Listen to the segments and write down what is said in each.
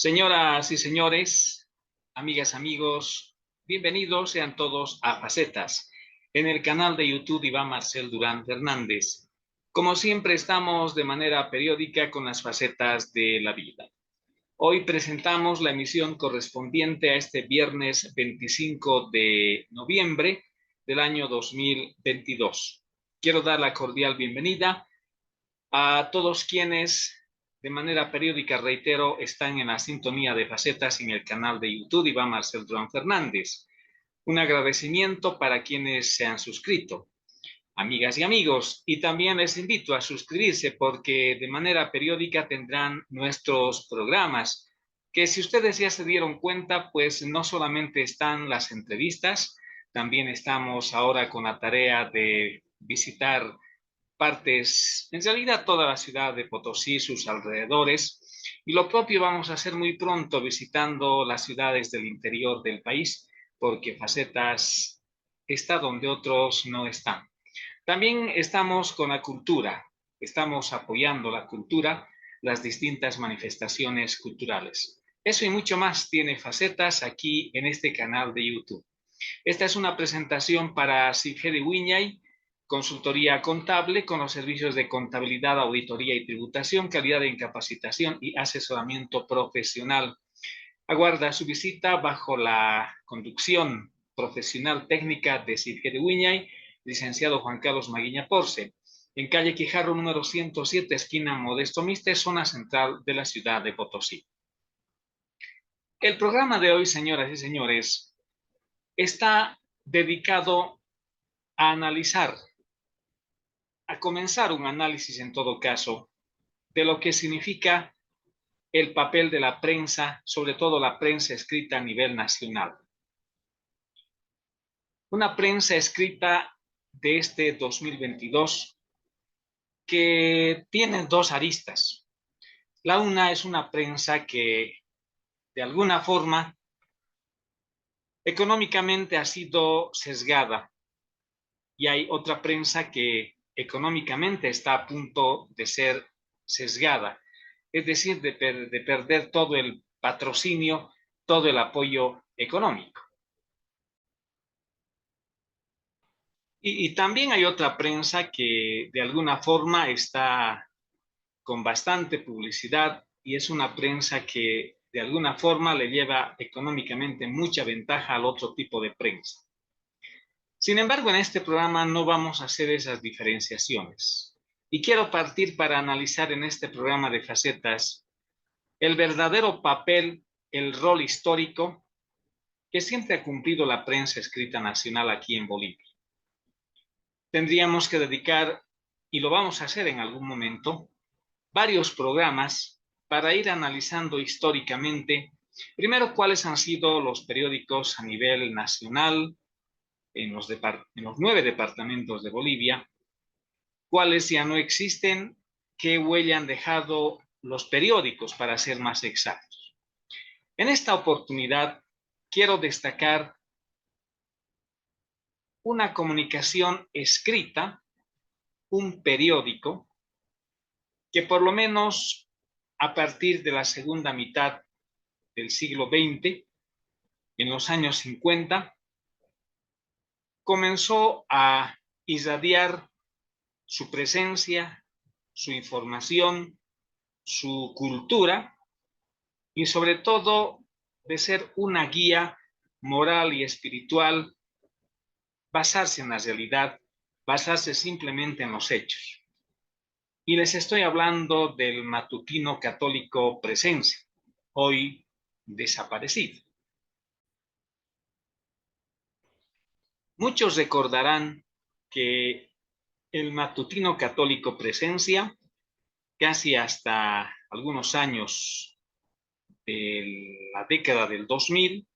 Señoras y señores, amigas, amigos, bienvenidos sean todos a Facetas, en el canal de YouTube Iván Marcel Durán Fernández. Como siempre, estamos de manera periódica con las facetas de la vida. Hoy presentamos la emisión correspondiente a este viernes 25 de noviembre del año 2022. Quiero dar la cordial bienvenida a todos quienes de manera periódica, reitero, están en la sintonía de Facetas en el canal de YouTube Iván Marcel Durán Fernández. Un agradecimiento para quienes se han suscrito, amigas y amigos, y también les invito a suscribirse porque de manera periódica tendrán nuestros programas, que si ustedes ya se dieron cuenta, pues no solamente están las entrevistas, también estamos ahora con la tarea de visitar partes, en realidad toda la ciudad de Potosí, sus alrededores, y lo propio vamos a hacer muy pronto visitando las ciudades del interior del país, porque Facetas está donde otros no están. También estamos con la cultura, estamos apoyando la cultura, las distintas manifestaciones culturales. Eso y mucho más tiene Facetas aquí en este canal de YouTube. Esta es una presentación para Sigede Wiñay, consultoría contable con los servicios de contabilidad, auditoría y tributación, calidad de incapacitación y asesoramiento profesional. Aguarda su visita bajo la conducción profesional técnica de Sigede Wiñay, licenciado Juan Carlos Maguiña Porce, en calle Quijarro número 107, esquina Modesto Miste, zona central de la ciudad de Potosí. El programa de hoy, señoras y señores, está dedicado a analizar, a comenzar un análisis en todo caso de lo que significa el papel de la prensa, sobre todo la prensa escrita a nivel nacional. Una prensa escrita de este 2022 que tiene dos aristas. La una es una prensa que de alguna forma económicamente ha sido sesgada y hay otra prensa que económicamente está a punto de ser sesgada, es decir, de perder todo el patrocinio, todo el apoyo económico. Y también hay otra prensa que de alguna forma está con bastante publicidad y es una prensa que de alguna forma le lleva económicamente mucha ventaja al otro tipo de prensa. Sin embargo, en este programa no vamos a hacer esas diferenciaciones. Y quiero partir para analizar en este programa de Facetas el verdadero papel, el rol histórico que siempre ha cumplido la prensa escrita nacional aquí en Bolivia. Tendríamos que dedicar, y lo vamos a hacer en algún momento, varios programas para ir analizando históricamente, primero, cuáles han sido los periódicos a nivel nacional, en los 9 departamentos de Bolivia, cuáles ya no existen, qué huella han dejado los periódicos, para ser más exactos. En esta oportunidad quiero destacar una comunicación escrita, un periódico, que por lo menos a partir de la segunda mitad del siglo XX, en los años 50, comenzó a irradiar su presencia, su información, su cultura y sobre todo de ser una guía moral y espiritual, basarse en la realidad, basarse simplemente en los hechos. Y les estoy hablando del matutino católico Presencia, hoy desaparecido. Muchos recordarán que el matutino católico Presencia, casi hasta algunos años de la década del 2000,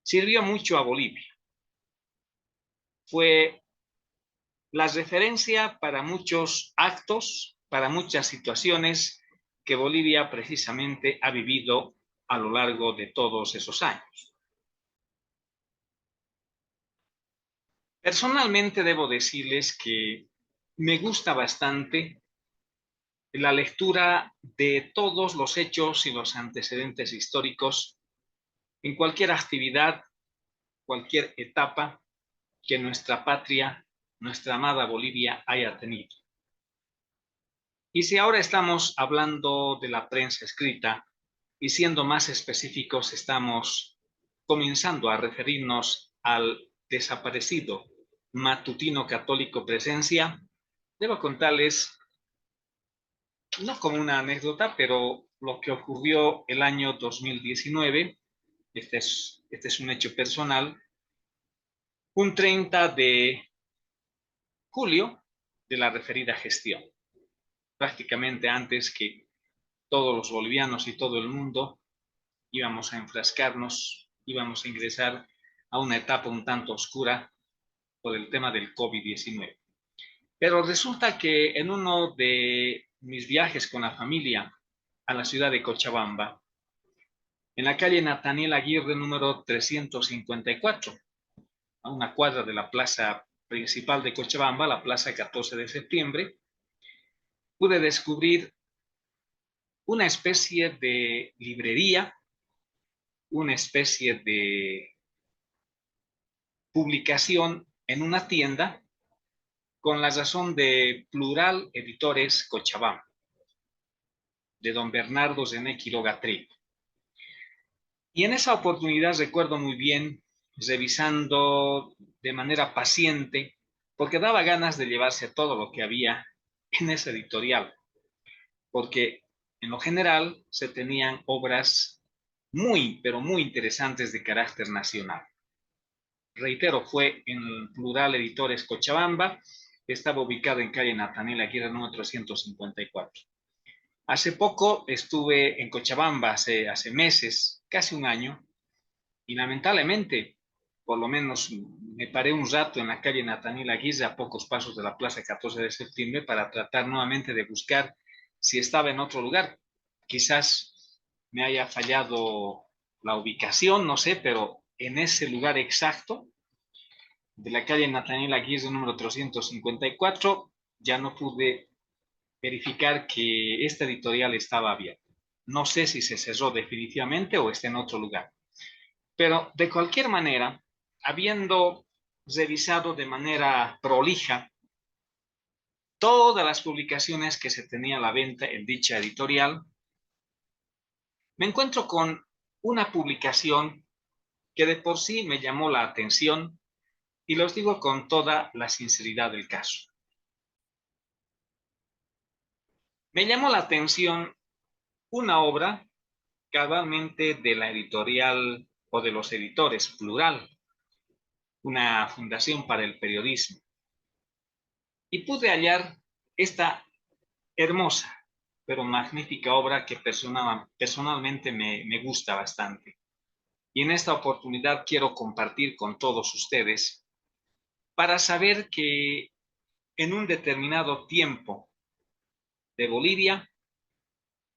sirvió mucho a Bolivia. Fue la referencia para muchos actos, para muchas situaciones que Bolivia precisamente ha vivido a lo largo de todos esos años. Personalmente debo decirles que me gusta bastante la lectura de todos los hechos y los antecedentes históricos en cualquier actividad, cualquier etapa que nuestra patria, nuestra amada Bolivia haya tenido. Y si ahora estamos hablando de la prensa escrita y siendo más específicos, estamos comenzando a referirnos al desaparecido matutino católico Presencia, debo contarles, no como una anécdota, pero lo que ocurrió el año 2019, este es un hecho personal, un 30 de julio de la referida gestión, prácticamente antes que todos los bolivianos y todo el mundo íbamos a enfrascarnos, íbamos a ingresar a una etapa un tanto oscura por el tema del COVID-19. Pero resulta que en uno de mis viajes con la familia a la ciudad de Cochabamba, en la calle Nathaniel Aguirre número 354, a una cuadra de la plaza principal de Cochabamba, la plaza 14 de septiembre, pude descubrir una especie de librería, una especie de publicación en una tienda con la razón de Plural Editores Cochabamba, de don Bernardo Zené Quiroga Trigo. Y en esa oportunidad recuerdo muy bien, revisando de manera paciente, porque daba ganas de llevarse todo lo que había en esa editorial, porque en lo general se tenían obras muy, pero muy interesantes de carácter nacional. Reitero, fue en Plural Editores Cochabamba, estaba ubicado en calle Nathaniel Aguirre número 354. Hace poco estuve en Cochabamba, hace meses, casi un año, y lamentablemente, por lo menos me paré un rato en la calle Nathaniel Aguirre, a pocos pasos de la plaza 14 de septiembre, para tratar nuevamente de buscar si estaba en otro lugar. Quizás me haya fallado la ubicación, no sé, pero en ese lugar exacto de la calle Nathaniel Aguirre número 354 ya no pude verificar que esta editorial estaba abierta. No sé si se cerró definitivamente o está en otro lugar. Pero de cualquier manera, habiendo revisado de manera prolija todas las publicaciones que se tenía a la venta en dicha editorial, me encuentro con una publicación que de por sí me llamó la atención y los digo con toda la sinceridad del caso. Me llamó la atención una obra cabalmente de la editorial o de los editores Plural, una fundación para el periodismo. Y pude hallar esta hermosa, pero magnífica obra que personalmente me gusta bastante. Y en esta oportunidad quiero compartir con todos ustedes para saber que en un determinado tiempo de Bolivia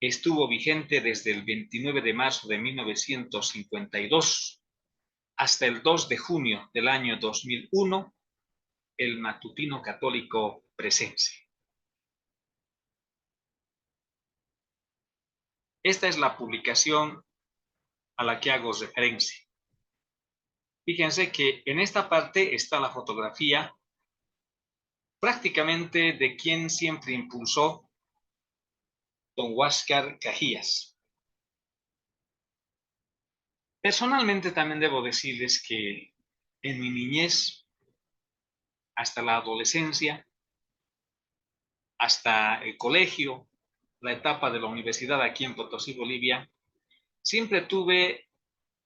estuvo vigente desde el 29 de marzo de 1952 hasta el 2 de junio del año 2001 el matutino católico Presencia. Esta es la publicación a la que hago referencia. Fíjense que en esta parte está la fotografía prácticamente de quien siempre impulsó don Huáscar Cajías. Personalmente también debo decirles que en mi niñez, hasta la adolescencia, hasta el colegio, la etapa de la universidad aquí en Potosí, Bolivia, siempre tuve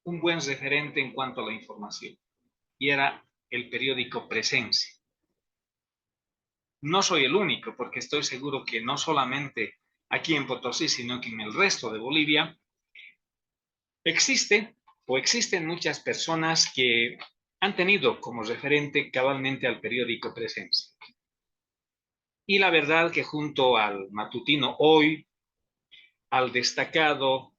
un buen referente en cuanto a la información, y era el periódico Presencia. No soy el único, porque estoy seguro que no solamente aquí en Potosí, sino que en el resto de Bolivia, existen muchas personas que han tenido como referente cabalmente al periódico Presencia. Y la verdad que junto al matutino Hoy, al destacado,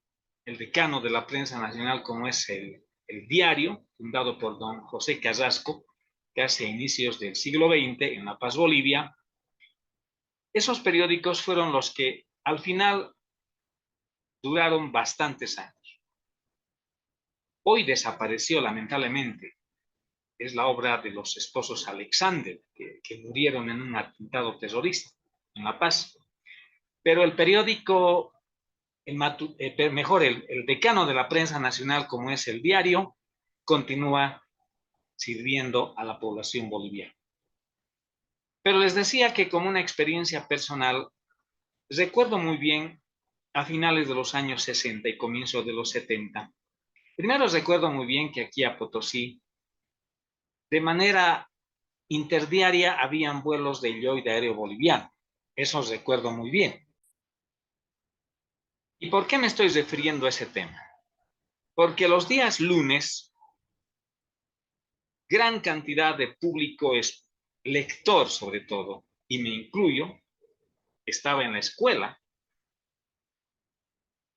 el decano de la prensa nacional como es el Diario, fundado por don José Carrasco, casi a inicios del siglo XX en La Paz, Bolivia, Esos periódicos fueron los que al final duraron bastantes años. Hoy desapareció lamentablemente. Es la obra de los esposos Alexander, que murieron en un atentado terrorista en La Paz. Pero el periódico, el decano de la prensa nacional, como es El Diario, continúa sirviendo a la población boliviana. Pero les decía que como una experiencia personal, recuerdo muy bien a finales de los años 60 y comienzo de los 70. Primero recuerdo muy bien que aquí a Potosí, de manera interdiaria, habían vuelos de Lloyd Aéreo Boliviano. Eso recuerdo muy bien. ¿Y por qué me estoy refiriendo a ese tema? Porque los días lunes, gran cantidad de público lector sobre todo, y me incluyo, estaba en la escuela,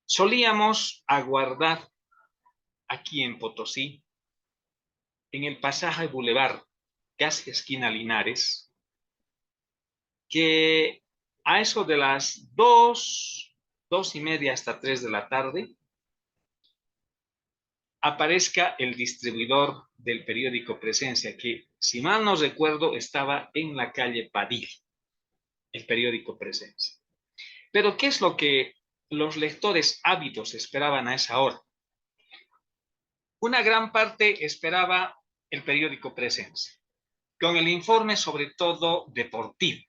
solíamos aguardar aquí en Potosí, en el pasaje Boulevard, casi esquina Linares, que a eso de las 2:30 hasta 3 de la tarde, aparezca el distribuidor del periódico Presencia, que si mal no recuerdo estaba en la calle Padilla, el periódico Presencia. Pero ¿qué es lo que los lectores ávidos esperaban a esa hora? Una gran parte esperaba el periódico Presencia, con el informe sobre todo deportivo,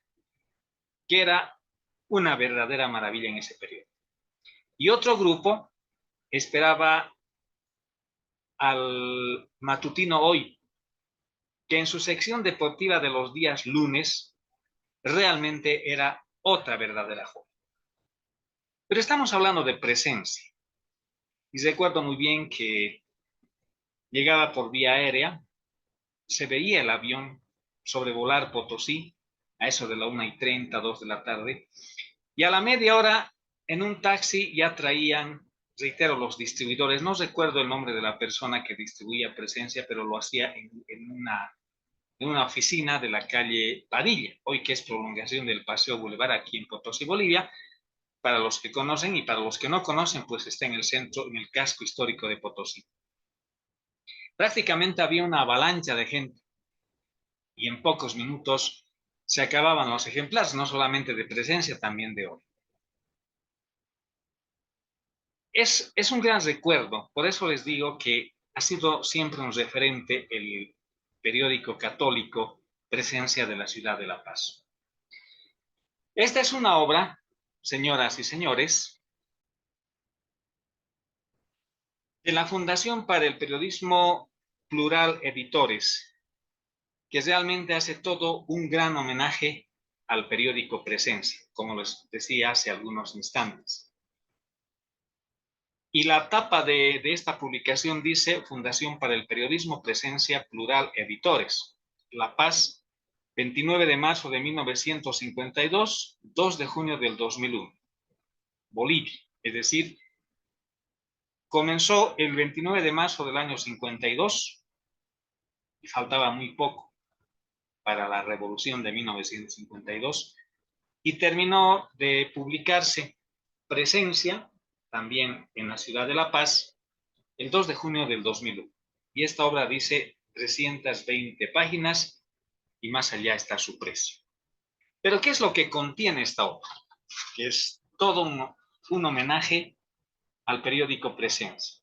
que era una verdadera maravilla en ese periodo. Y otro grupo esperaba al matutino Hoy, que en su sección deportiva de los días lunes realmente era otra verdadera joya. Pero estamos hablando de Presencia. Y recuerdo muy bien que llegaba por vía aérea, se veía el avión sobrevolar Potosí, a eso de la 1:30, 2 de la tarde, y a la media hora en un taxi ya traían, reitero, los distribuidores. No recuerdo el nombre de la persona que distribuía Presencia, pero lo hacía en una oficina de la calle Padilla, hoy que es prolongación del Paseo Boulevard aquí en Potosí, Bolivia. Para los que conocen y para los que no conocen, pues está en el centro, en el casco histórico de Potosí. Prácticamente había una avalancha de gente y en pocos minutos se acababan los ejemplares, no solamente de Presencia, también de Hoy. Es un gran recuerdo, por eso les digo que ha sido siempre un referente el periódico católico Presencia de la ciudad de La Paz. Esta es una obra, señoras y señores, de la Fundación para el Periodismo Plural Editores, que realmente hace todo un gran homenaje al periódico Presencia, como les decía hace algunos instantes. Y la tapa de esta publicación dice Fundación para el Periodismo Presencia Plural Editores, La Paz, 29 de marzo de 1952, 2 de junio del 2001, Bolivia. Es decir, comenzó el 29 de marzo del año 52 y faltaba muy poco para la revolución de 1952 y terminó de publicarse Presencia, también en la ciudad de La Paz, el 2 de junio del 2001. Y esta obra dice 320 páginas y más allá está su precio. Pero ¿qué es lo que contiene esta obra? Que es todo un homenaje al periódico Presencia.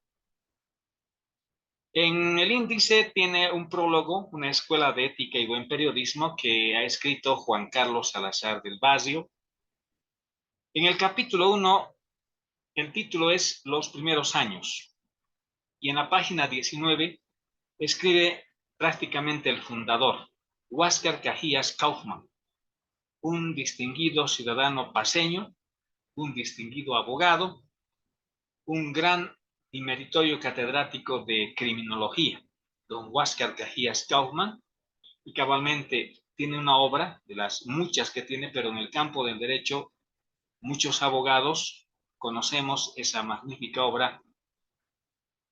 En el índice tiene un prólogo, una escuela de ética y buen periodismo que ha escrito Juan Carlos Salazar del Valle. En el capítulo 1, el título es Los primeros años. Y en la página 19 escribe prácticamente el fundador, Huáscar Cajías Kaufmann, un distinguido ciudadano paceño, un distinguido abogado, un gran y meritorio catedrático de criminología, don Huáscar Cajías Kaufmann, y cabalmente tiene una obra, de las muchas que tiene, pero en el campo del derecho, muchos abogados conocemos esa magnífica obra.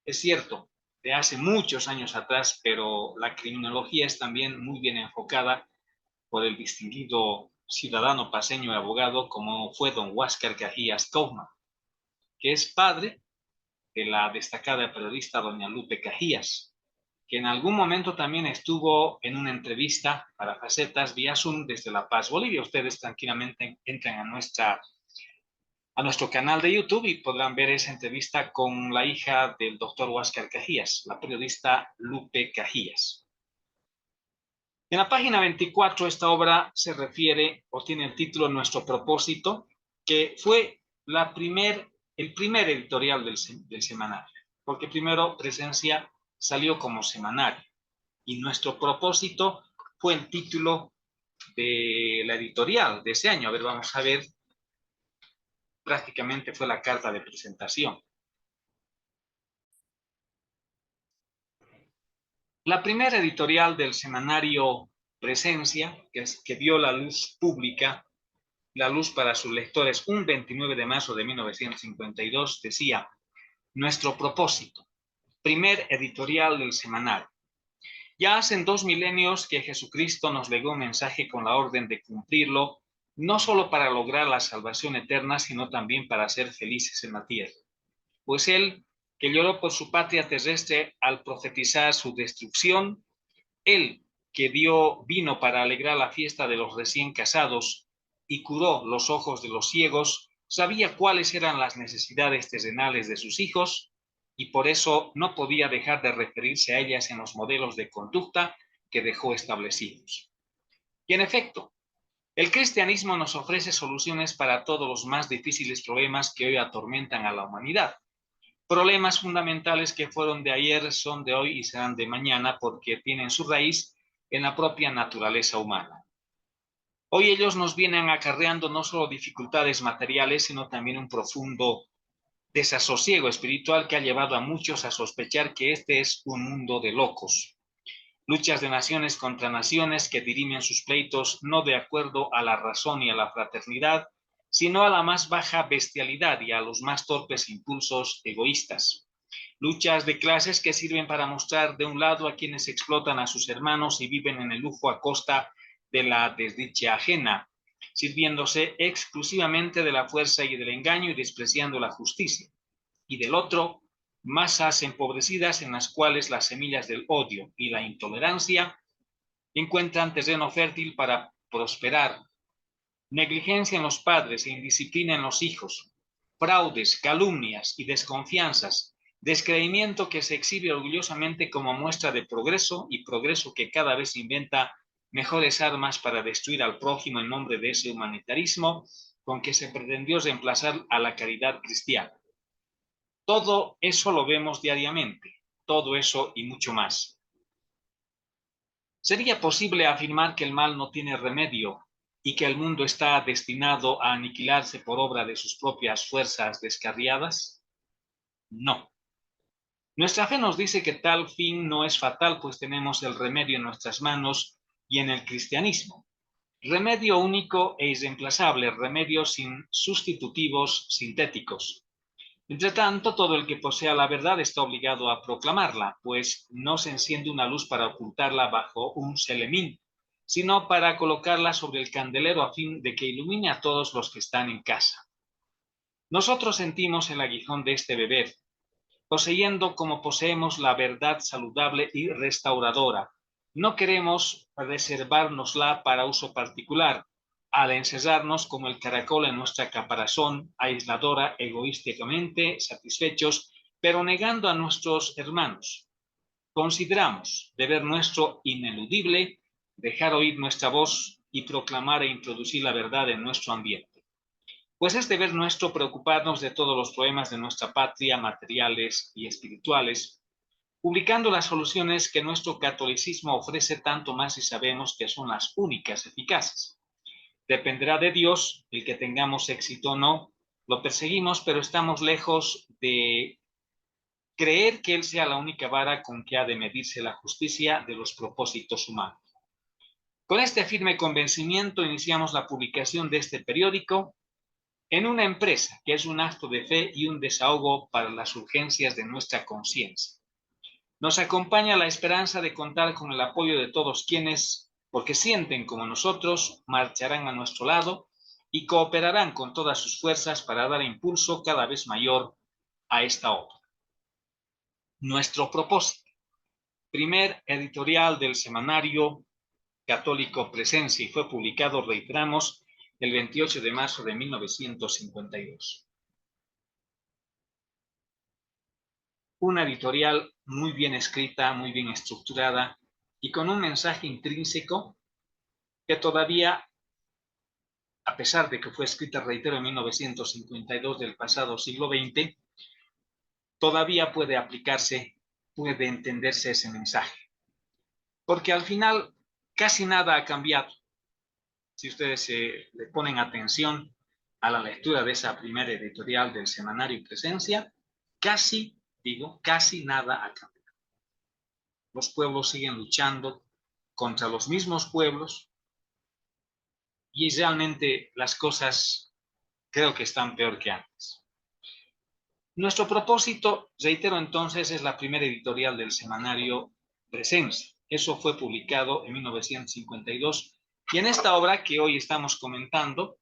Es cierto, de hace muchos años atrás, pero la criminología es también muy bien enfocada por el distinguido ciudadano paceño y abogado, como fue don Huáscar Cajías Kaufman, que es padre de la destacada periodista doña Lupe Cajías, que en algún momento también estuvo en una entrevista para Facetas vía Zoom desde La Paz, Bolivia. Ustedes tranquilamente entran a nuestro canal de YouTube y podrán ver esa entrevista con la hija del doctor Huáscar Cajías, la periodista Lupe Cajías. En la página 24 esta obra se refiere o tiene el título Nuestro propósito, que fue el primer editorial del semanario, porque primero Presencia salió como semanario y Nuestro propósito fue el título de la editorial de ese año. A ver, vamos a ver, prácticamente fue la carta de presentación. La primera editorial del semanario Presencia, que dio la luz pública, la luz para sus lectores, un 29 de marzo de 1952, decía: Nuestro propósito, primer editorial del semanario. Ya hacen 2 milenios que Jesucristo nos legó un mensaje con la orden de cumplirlo, no solo para lograr la salvación eterna, sino también para ser felices en la tierra. Pues Él, que lloró por su patria terrestre al profetizar su destrucción, Él, que vino para alegrar la fiesta de los recién casados y curó los ojos de los ciegos, sabía cuáles eran las necesidades terrenales de sus hijos y por eso no podía dejar de referirse a ellas en los modelos de conducta que dejó establecidos. Y en efecto, el cristianismo nos ofrece soluciones para todos los más difíciles problemas que hoy atormentan a la humanidad. Problemas fundamentales que fueron de ayer, son de hoy y serán de mañana porque tienen su raíz en la propia naturaleza humana. Hoy ellos nos vienen acarreando no solo dificultades materiales, sino también un profundo desasosiego espiritual que ha llevado a muchos a sospechar que este es un mundo de locos. Luchas de naciones contra naciones que dirimen sus pleitos no de acuerdo a la razón y a la fraternidad, sino a la más baja bestialidad y a los más torpes impulsos egoístas. Luchas de clases que sirven para mostrar de un lado a quienes explotan a sus hermanos y viven en el lujo a costa de la desdicha ajena, sirviéndose exclusivamente de la fuerza y del engaño y despreciando la justicia. Y del otro, masas empobrecidas en las cuales las semillas del odio y la intolerancia encuentran terreno fértil para prosperar. Negligencia en los padres e indisciplina en los hijos, fraudes, calumnias y desconfianzas, descreimiento que se exhibe orgullosamente como muestra de progreso y progreso que cada vez inventa mejores armas para destruir al prójimo en nombre de ese humanitarismo con que se pretendió reemplazar a la caridad cristiana. Todo eso lo vemos diariamente, todo eso y mucho más. ¿Sería posible afirmar que el mal no tiene remedio y que el mundo está destinado a aniquilarse por obra de sus propias fuerzas descarriadas? No. Nuestra fe nos dice que tal fin no es fatal, pues tenemos el remedio en nuestras manos y en el cristianismo. Remedio único e irreemplazable, remedio sin sustitutivos sintéticos. Entre tanto, todo el que posea la verdad está obligado a proclamarla, pues no se enciende una luz para ocultarla bajo un selemín, sino para colocarla sobre el candelero a fin de que ilumine a todos los que están en casa. Nosotros sentimos el aguijón de este beber, poseyendo como poseemos la verdad saludable y restauradora. No queremos reservárnosla para uso particular, al encerrarnos como el caracol en nuestra caparazón aisladora, egoísticamente satisfechos, pero negando a nuestros hermanos. Consideramos deber nuestro ineludible dejar oír nuestra voz y proclamar e introducir la verdad en nuestro ambiente. Pues es deber nuestro preocuparnos de todos los problemas de nuestra patria, materiales y espirituales, publicando las soluciones que nuestro catolicismo ofrece, tanto más si sabemos que son las únicas eficaces. Dependerá de Dios el que tengamos éxito o no. Lo perseguimos, pero estamos lejos de creer que Él sea la única vara con que ha de medirse la justicia de los propósitos humanos. Con este firme convencimiento iniciamos la publicación de este periódico en una empresa que es un acto de fe y un desahogo para las urgencias de nuestra conciencia. Nos acompaña la esperanza de contar con el apoyo de todos quienes, porque sienten como nosotros, marcharán a nuestro lado y cooperarán con todas sus fuerzas para dar impulso cada vez mayor a esta obra. Nuestro propósito. Primer editorial del semanario católico Presencia y fue publicado, reiteramos, el 28 de marzo de 1952. Una editorial muy bien escrita, muy bien estructurada y con un mensaje intrínseco que todavía, a pesar de que fue escrita, reitero, en 1952 del pasado siglo XX, todavía puede aplicarse, puede entenderse ese mensaje. Porque al final casi nada ha cambiado. Si ustedes le ponen atención a la lectura de esa primera editorial del semanario Presencia, casi nada ha cambiado. Los pueblos siguen luchando contra los mismos pueblos y realmente las cosas creo que están peor que antes. Nuestro propósito, reitero entonces, es la primera editorial del semanario Presencia. Eso fue publicado en 1952 y en esta obra que hoy estamos comentando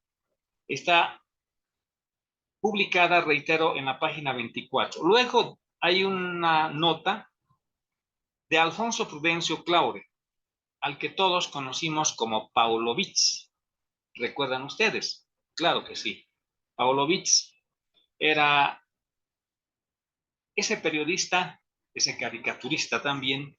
está publicada, reitero, en la página 24. Luego hay una nota de Alfonso Prudencio Claure, al que todos conocimos como Pavlovich. ¿Recuerdan ustedes? Claro que sí. Pavlovich era ese periodista, ese caricaturista también,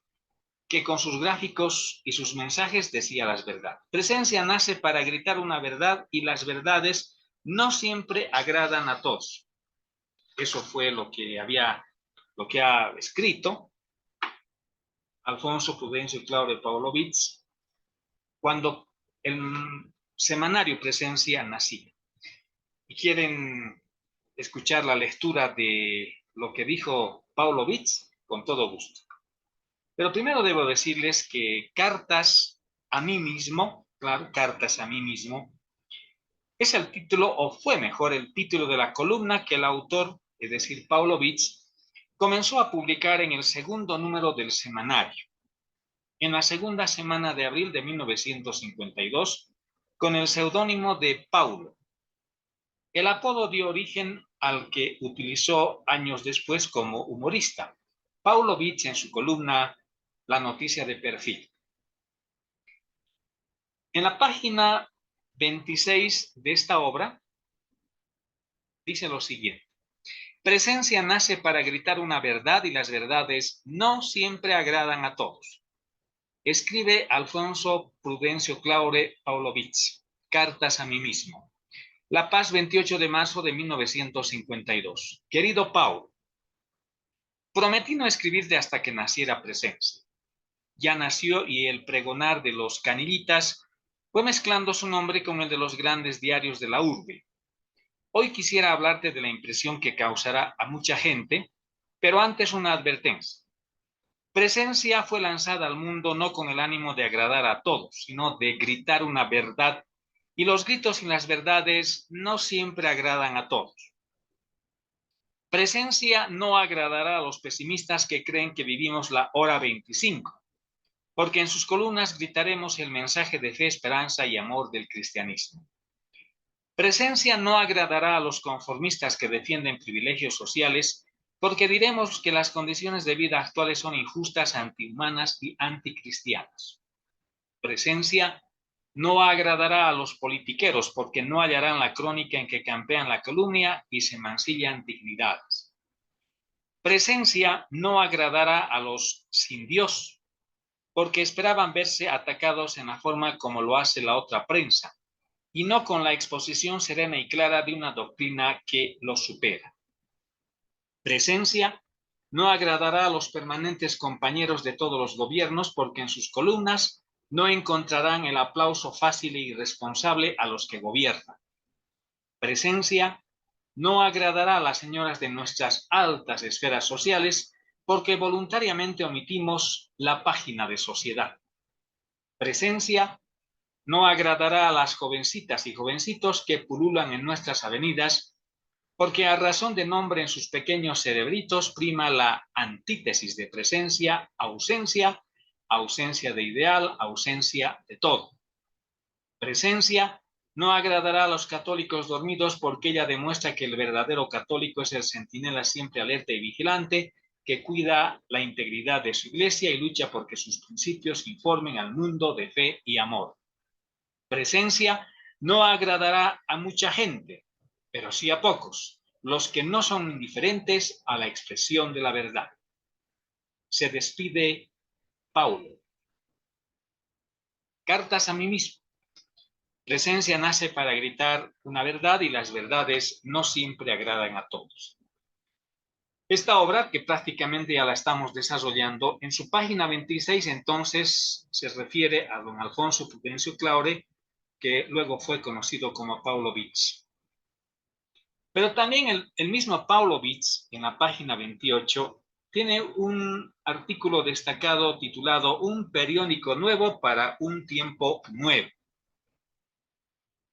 que con sus gráficos y sus mensajes decía las verdades. Presencia nace para gritar una verdad y las verdades no siempre agradan a todos. Eso fue lo que ha escrito Alfonso Prudencio Claure Pavlovich cuando el semanario Presencia nacía. Y quieren escuchar la lectura de lo que dijo Pavlovich, con todo gusto. Pero primero debo decirles que Cartas a mí mismo, claro, Cartas a mí mismo, es el título, o fue mejor el título de la columna que el autor, es decir, Pavlovich, comenzó a publicar en el segundo número del semanario, en la segunda semana de abril de 1952, con el seudónimo de Paulo. El apodo dio origen al que utilizó años después como humorista, Pavlovich, en su columna La Noticia de Perfil. En la página 26 de esta obra dice lo siguiente: Presencia nace para gritar una verdad y las verdades no siempre agradan a todos. Escribe Alfonso Prudencio Claure Pavlovich, Cartas a mí mismo. La Paz, 28 de marzo de 1952. Querido Pau, prometí no escribirte hasta que naciera Presencia. Ya nació y el pregonar de los canillitas fue mezclando su nombre con el de los grandes diarios de la urbe. Hoy quisiera hablarte de la impresión que causará a mucha gente, pero antes una advertencia. Presencia fue lanzada al mundo no con el ánimo de agradar a todos, sino de gritar una verdad, y los gritos y las verdades no siempre agradan a todos. Presencia no agradará a los pesimistas que creen que vivimos la hora 25, porque en sus columnas gritaremos el mensaje de fe, esperanza y amor del cristianismo. Presencia no agradará a los conformistas que defienden privilegios sociales, porque diremos que las condiciones de vida actuales son injustas, antihumanas y anticristianas. Presencia no agradará a los politiqueros, porque no hallarán la crónica en que campean la calumnia y se mancillan dignidades. Presencia no agradará a los sin Dios, porque esperaban verse atacados en la forma como lo hace la otra prensa, y no con la exposición serena y clara de una doctrina que los supera. Presencia no agradará a los permanentes compañeros de todos los gobiernos, porque en sus columnas no encontrarán el aplauso fácil e irresponsable a los que gobiernan. Presencia no agradará a las señoras de nuestras altas esferas sociales, porque voluntariamente omitimos la página de sociedad. Presencia no agradará a las jovencitas y jovencitos que pululan en nuestras avenidas, porque a razón de nombre en sus pequeños cerebritos prima la antítesis de presencia, ausencia, ausencia de ideal, ausencia de todo. Presencia no agradará a los católicos dormidos porque ella demuestra que el verdadero católico es el centinela siempre alerta y vigilante, que cuida la integridad de su iglesia y lucha porque sus principios informen al mundo de fe y amor. Presencia no agradará a mucha gente, pero sí a pocos, los que no son indiferentes a la expresión de la verdad. Se despide Paulo. Cartas a mí mismo. Presencia nace para gritar una verdad y las verdades no siempre agradan a todos. Esta obra, que prácticamente ya la estamos desarrollando, en su página 26 entonces se refiere a don Alfonso Prudencio Claure, que luego fue conocido como Paulo Bitz. Pero también el mismo Paulo Bitz, en la página 28, tiene un artículo destacado titulado Un periódico nuevo para un tiempo nuevo.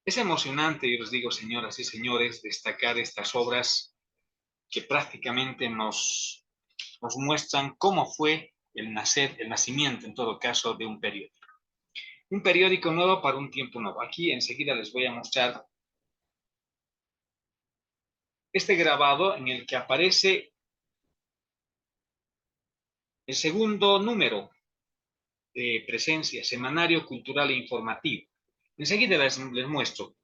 Es emocionante, yo les digo, señoras y señores, destacar estas obras que prácticamente nos muestran cómo fue el nacimiento, en todo caso, de un periódico. Un periódico nuevo para un tiempo nuevo. Aquí enseguida les voy a mostrar este grabado en el que aparece el segundo número de Presencia, Semanario Cultural e Informativo. Enseguida les muestro.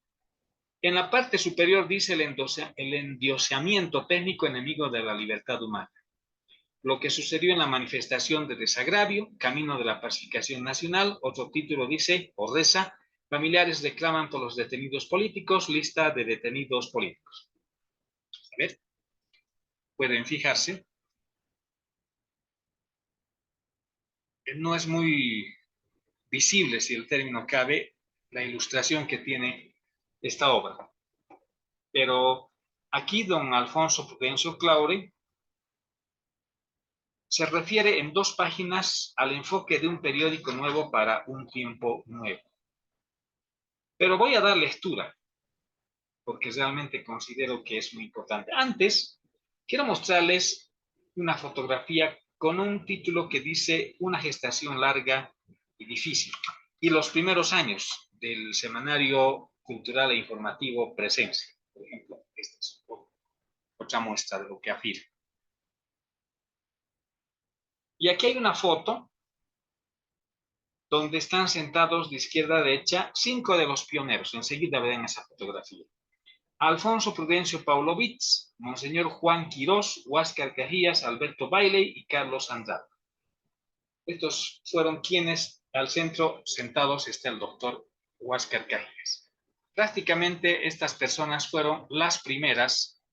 En la parte superior dice el endioseamiento técnico enemigo de la libertad humana. Lo que sucedió en la manifestación de desagravio, camino de la pacificación nacional. Otro título dice, o reza, familiares reclaman por los detenidos políticos, lista de detenidos políticos. A ver, pueden fijarse. No es muy visible, si el término cabe, la ilustración que tiene esta obra. Pero aquí don Alfonso Prudencio Claure se refiere en 2 páginas al enfoque de un periódico nuevo para un tiempo nuevo. Pero voy a dar lectura, porque realmente considero que es muy importante. Antes, quiero mostrarles una fotografía con un título que dice Una gestación larga y difícil. Y los primeros años del semanario cultural e informativo Presencia. Por ejemplo, esta es otra muestra de lo que afirma. Y aquí hay una foto donde están sentados de izquierda a derecha 5 de los pioneros. Enseguida verán esa fotografía. Alfonso Prudencio Paulo Bitz, Monseñor Juan Quirós, Huáscar Cajías, Alberto Bailey y Carlos Andrade. Estos fueron quienes al centro sentados está el doctor Huáscar Cajías. Prácticamente estas personas fueron las primeras,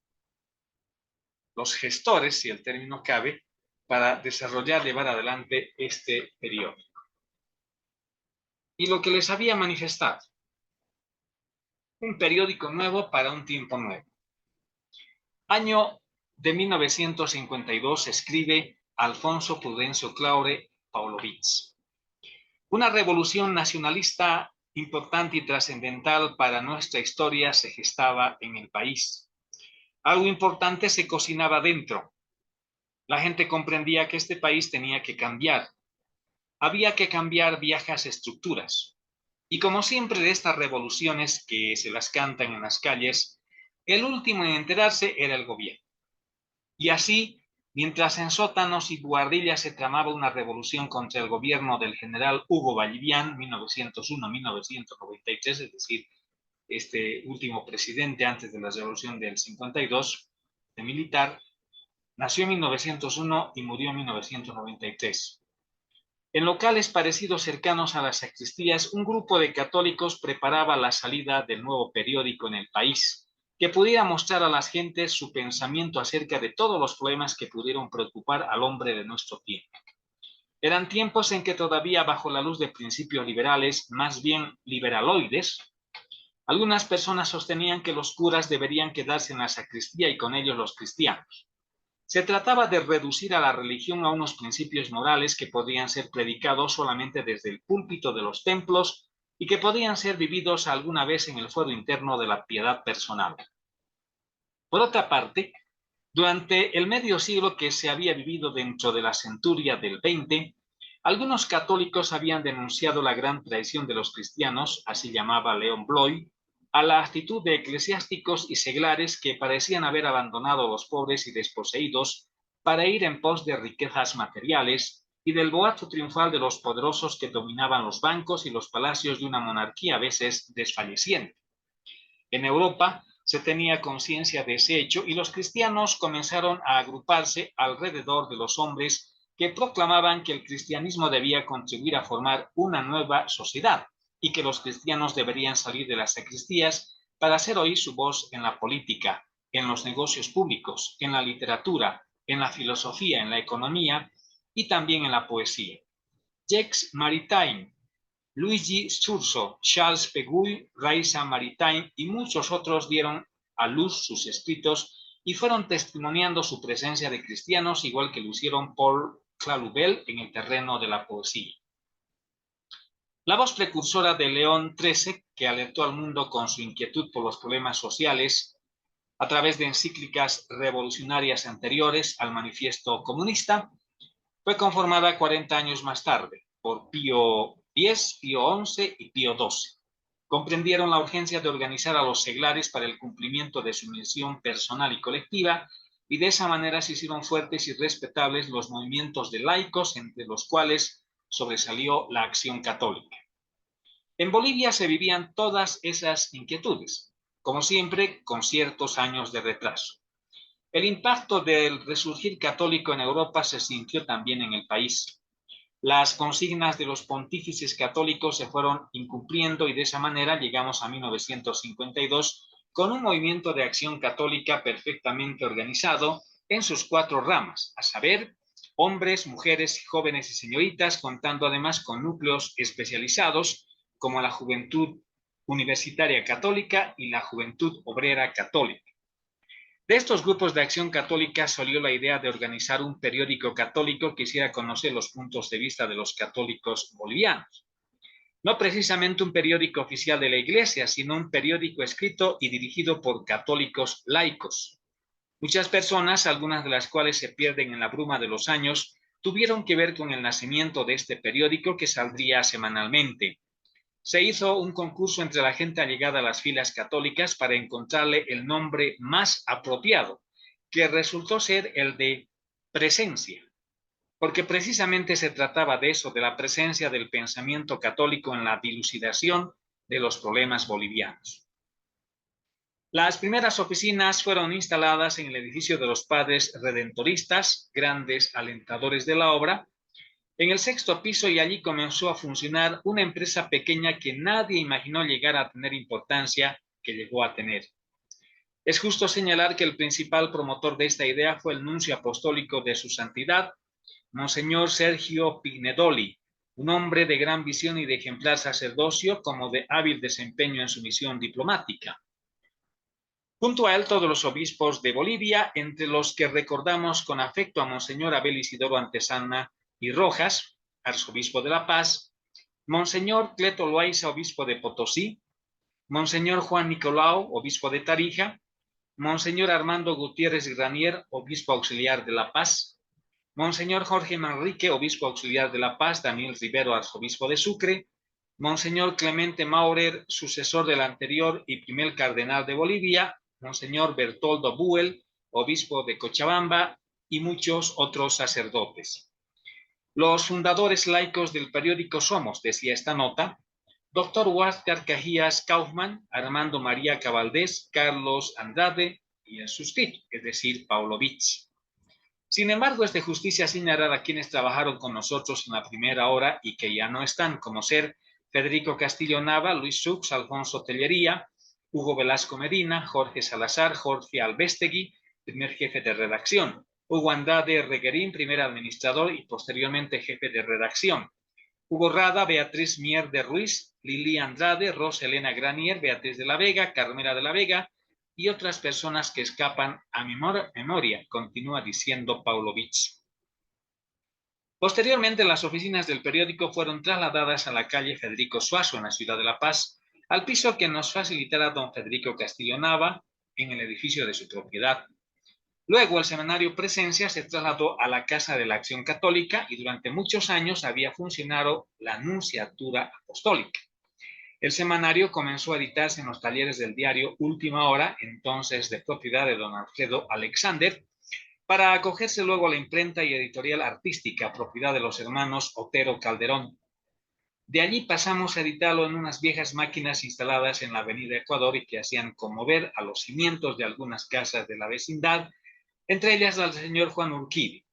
los gestores, si el término cabe, para desarrollar, llevar adelante este periódico. Y lo que les había manifestado, un periódico nuevo para un tiempo nuevo. Año de 1952 escribe Alfonso Prudencio Claure Paulo Bitz. Una revolución nacionalista importante y trascendental para nuestra historia se gestaba en el país. Algo importante se cocinaba dentro. La gente comprendía que este país tenía que cambiar. Había que cambiar viejas estructuras. Y como siempre de estas revoluciones que se las cantan en las calles, el último en enterarse era el gobierno. Y así, mientras en sótanos y buhardillas se tramaba una revolución contra el gobierno del general Hugo Ballivián, 1901-1993, es decir, este último presidente antes de la revolución del 52, de militar, nació en 1901 y murió en 1993. En locales parecidos cercanos a las sacristías, un grupo de católicos preparaba la salida del nuevo periódico en el país, que pudiera mostrar a las gentes su pensamiento acerca de todos los problemas que pudieron preocupar al hombre de nuestro tiempo. Eran tiempos en que todavía bajo la luz de principios liberales, más bien liberaloides, algunas personas sostenían que los curas deberían quedarse en la sacristía y con ellos los cristianos. Se trataba de reducir a la religión a unos principios morales que podían ser predicados solamente desde el púlpito de los templos y que podían ser vividos alguna vez en el fuero interno de la piedad personal. Por otra parte, durante el medio siglo que se había vivido dentro de la centuria del XX, Algunos católicos habían denunciado la gran traición de los cristianos, así llamaba León Bloy, a la actitud de eclesiásticos y seglares que parecían haber abandonado a los pobres y desposeídos para ir en pos de riquezas materiales y del boato triunfal de los poderosos que dominaban los bancos y los palacios de una monarquía a veces desfalleciente. En Europa se tenía conciencia de ese hecho y los cristianos comenzaron a agruparse alrededor de los hombres que proclamaban que el cristianismo debía contribuir a formar una nueva sociedad y que los cristianos deberían salir de las sacristías para hacer oír su voz en la política, en los negocios públicos, en la literatura, en la filosofía, en la economía y también en la poesía. Jacques Maritain, Luigi Sturzo, Charles Pegouin, Raissa Maritain y muchos otros dieron a luz sus escritos y fueron testimoniando su presencia de cristianos, igual que lo hicieron Paul Claudel en el terreno de la poesía. La voz precursora de León XIII, que alertó al mundo con su inquietud por los problemas sociales a través de encíclicas revolucionarias anteriores al manifiesto comunista, fue conformada 40 años más tarde por Pío X, Pío XI y Pío XII. Comprendieron la urgencia de organizar a los seglares para el cumplimiento de su misión personal y colectiva, y de esa manera se hicieron fuertes y respetables los movimientos de laicos, entre los cuales sobresalió la Acción Católica. En Bolivia se vivían todas esas inquietudes, como siempre, con ciertos años de retraso. El impacto del resurgir católico en Europa se sintió también en el país. Las consignas de los pontífices católicos se fueron incumpliendo y de esa manera llegamos a 1952 con un movimiento de acción católica perfectamente organizado en sus 4 ramas, a saber, hombres, mujeres, jóvenes y señoritas, contando además con núcleos especializados como la Juventud Universitaria Católica y la Juventud Obrera Católica. De estos grupos de acción católica salió la idea de organizar un periódico católico que hiciera conocer los puntos de vista de los católicos bolivianos. No precisamente un periódico oficial de la Iglesia, sino un periódico escrito y dirigido por católicos laicos. Muchas personas, algunas de las cuales se pierden en la bruma de los años, tuvieron que ver con el nacimiento de este periódico que saldría semanalmente. Se hizo un concurso entre la gente allegada a las filas católicas para encontrarle el nombre más apropiado, que resultó ser el de Presencia, porque precisamente se trataba de eso, de la presencia del pensamiento católico en la dilucidación de los problemas bolivianos. Las primeras oficinas fueron instaladas en el edificio de los Padres Redentoristas, grandes alentadores de la obra, en el 6º piso, y allí comenzó a funcionar una empresa pequeña que nadie imaginó llegar a tener importancia que llegó a tener. Es justo señalar que el principal promotor de esta idea fue el nuncio apostólico de su santidad, Monseñor Sergio Pignedoli, un hombre de gran visión y de ejemplar sacerdocio, como de hábil desempeño en su misión diplomática. Junto a él, todos los obispos de Bolivia, entre los que recordamos con afecto a Monseñor Abel Isidoro Antezana y Rojas, arzobispo de La Paz, Monseñor Cleto Loaiza, obispo de Potosí, Monseñor Juan Nicolau, obispo de Tarija, Monseñor Armando Gutiérrez Granier, obispo auxiliar de La Paz, Monseñor Jorge Manrique, obispo auxiliar de La Paz, Daniel Rivero, arzobispo de Sucre, Monseñor Clemente Maurer, sucesor del anterior y primer cardenal de Bolivia, Monseñor Bertoldo Buell, obispo de Cochabamba, y muchos otros sacerdotes. Los fundadores laicos del periódico somos, decía esta nota, Dr. Walter Cajías Kaufmann, Armando María Cabaldés, Carlos Andrade y el suscrito, es decir, Paulovich. Sin embargo, es de justicia señalar a quienes trabajaron con nosotros en la primera hora y que ya no están, como ser Federico Castillo Nava, Luis Sux, Alfonso Tellería, Hugo Velasco Medina, Jorge Salazar, Jorge Albestegui, primer jefe de redacción, Hugo Andrade Reguerín, primer administrador y posteriormente jefe de redacción, Hugo Rada, Beatriz Mier de Ruiz, Lili Andrade, Rosa Elena Granier, Beatriz de la Vega, Carmela de la Vega y otras personas que escapan a mi memoria, continúa diciendo Paulovich. Posteriormente, las oficinas del periódico fueron trasladadas a la calle Federico Suazo, en la ciudad de La Paz, al piso que nos facilitara don Federico Castillo Nava en el edificio de su propiedad. Luego el semanario Presencia se trasladó a la Casa de la Acción Católica y durante muchos años había funcionado la Nunciatura Apostólica. El semanario comenzó a editarse en los talleres del diario Última Hora, entonces de propiedad de don Alfredo Alexander, para acogerse luego a la imprenta y editorial artística, propiedad de los hermanos Otero Calderón. De allí pasamos a editarlo en unas viejas máquinas instaladas en la avenida Ecuador y que hacían conmover a los cimientos de algunas casas de la vecindad, entre ellas la del señor Juan Urquidi.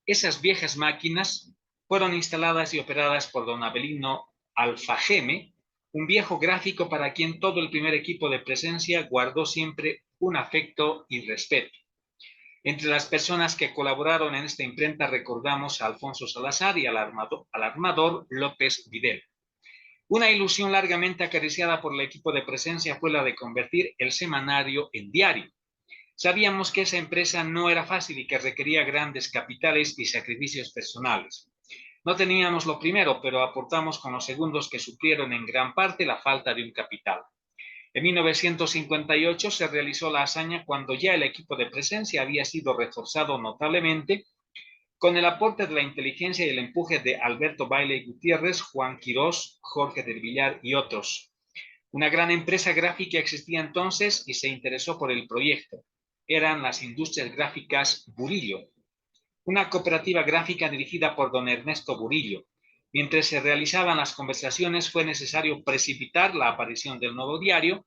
Esas viejas máquinas fueron instaladas y operadas por don Abelino Alfajeme, un viejo gráfico para quien todo el primer equipo de Presencia guardó siempre un afecto y respeto. Entre las personas que colaboraron en esta imprenta recordamos a Alfonso Salazar y al armador López Videla. Una ilusión largamente acariciada por el equipo de Presencia fue la de convertir el semanario en diario. Sabíamos que esa empresa no era fácil y que requería grandes capitales y sacrificios personales. No teníamos lo primero, pero aportamos con los segundos que suplieron en gran parte la falta de un capital. En 1958 se realizó la hazaña cuando ya el equipo de Presencia había sido reforzado notablemente con el aporte de la inteligencia y el empuje de Alberto Baile Gutiérrez, Juan Quirós, Jorge del Villar y otros. Una gran empresa gráfica existía entonces y se interesó por el proyecto. Eran las Industrias Gráficas Burillo, una cooperativa gráfica dirigida por don Ernesto Burillo. Mientras se realizaban las conversaciones fue necesario precipitar la aparición del nuevo diario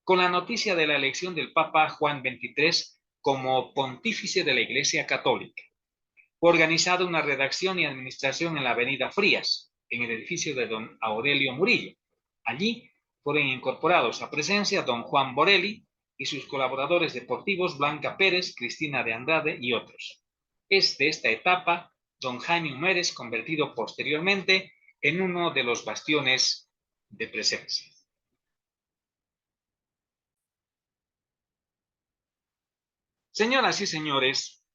con la noticia de la elección del Papa Juan XXIII como pontífice de la Iglesia Católica. Fue organizada una redacción y administración en la avenida Frías, en el edificio de don Aurelio Murillo. Allí fueron incorporados a Presencia don Juan Borelli y sus colaboradores deportivos Blanca Pérez, Cristina de Andrade y otros. Es de esta etapa don Jaime Humérez, convertido posteriormente en uno de los bastiones de Presencia. Señoras y señores,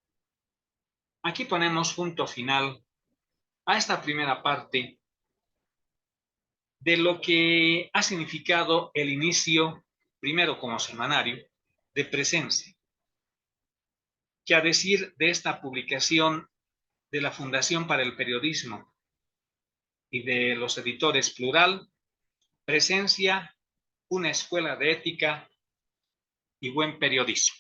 aquí ponemos punto final a esta primera parte de lo que ha significado el inicio, primero como semanario, de Presencia, que a decir de esta publicación de la Fundación para el Periodismo y de los editores Plural, Presencia, una escuela de ética y buen periodismo.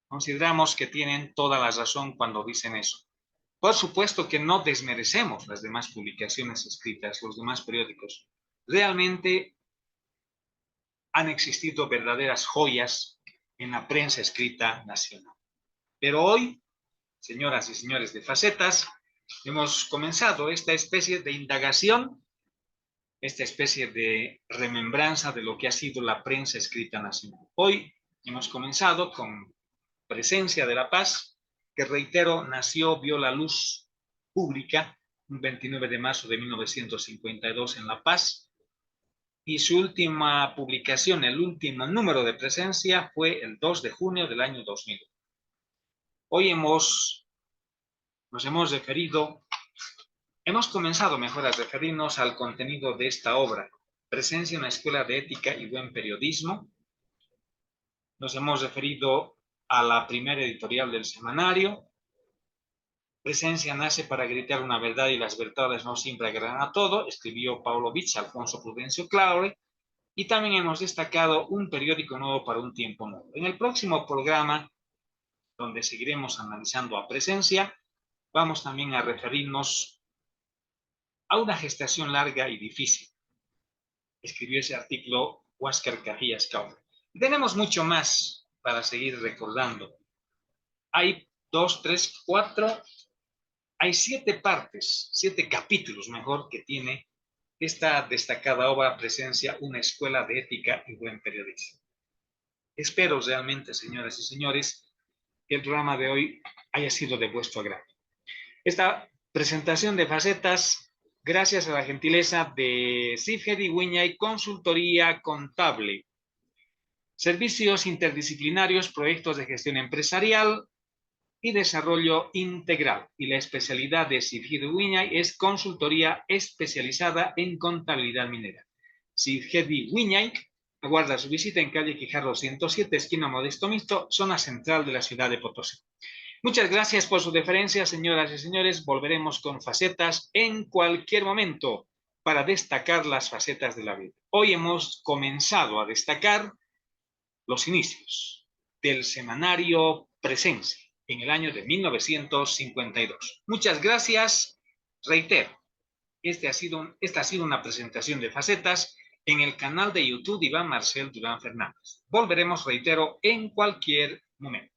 Consideramos que tienen toda la razón cuando dicen eso. Por supuesto que no desmerecemos las demás publicaciones escritas, los demás periódicos. Realmente han existido verdaderas joyas en la prensa escrita nacional. Pero hoy, señoras y señores de Facetas, hemos comenzado esta especie de indagación, esta especie de remembranza de lo que ha sido la prensa escrita nacional. Hoy hemos comenzado con Presencia de la Paz, que reitero, vio la luz pública un 29 de marzo de 1952 en La Paz, y su última publicación, el último número de Presencia, fue el 2 de junio del año 2000. Hoy nos hemos comenzado mejor a referirnos al contenido de esta obra, Presencia, una escuela de ética y buen periodismo. Nos hemos referido a la primera editorial del semanario. Presencia nace para gritar una verdad y las verdades no siempre agradan a todo, escribió Pavlovich, Alfonso Prudencio Claure, y también hemos destacado un periódico nuevo para un tiempo nuevo. En el próximo programa, donde seguiremos analizando a Presencia, vamos también a referirnos a una gestación larga y difícil. Escribió ese artículo Huáscar Cajías Claure. Tenemos mucho más para seguir recordando. Hay 7 partes, 7 capítulos mejor que tiene esta destacada obra Presencia, una escuela de ética y buen periodismo. Espero realmente, señoras y señores, que el programa de hoy haya sido de vuestro agrado. Esta presentación de Facetas, gracias a la gentileza de Sifhedi Wiñay Consultoría Contable, servicios interdisciplinarios, proyectos de gestión empresarial y desarrollo integral. Y la especialidad de Sifhedi Wiñay es consultoría especializada en contabilidad minera. Sifhedi Wiñay, Aguarda su visita en calle Quijarro 107, esquina Modesto Mixto, zona central de la ciudad de Potosí. Muchas gracias por su deferencia, señoras y señores. Volveremos con facetas en cualquier momento para destacar las facetas de la vida. Hoy hemos comenzado a destacar los inicios del semanario Presencia en el año de 1952. Muchas gracias. Reitero, esta ha sido una presentación de facetas en el canal de YouTube Iván Marcel Durán Fernández. Volveremos, reitero, en cualquier momento.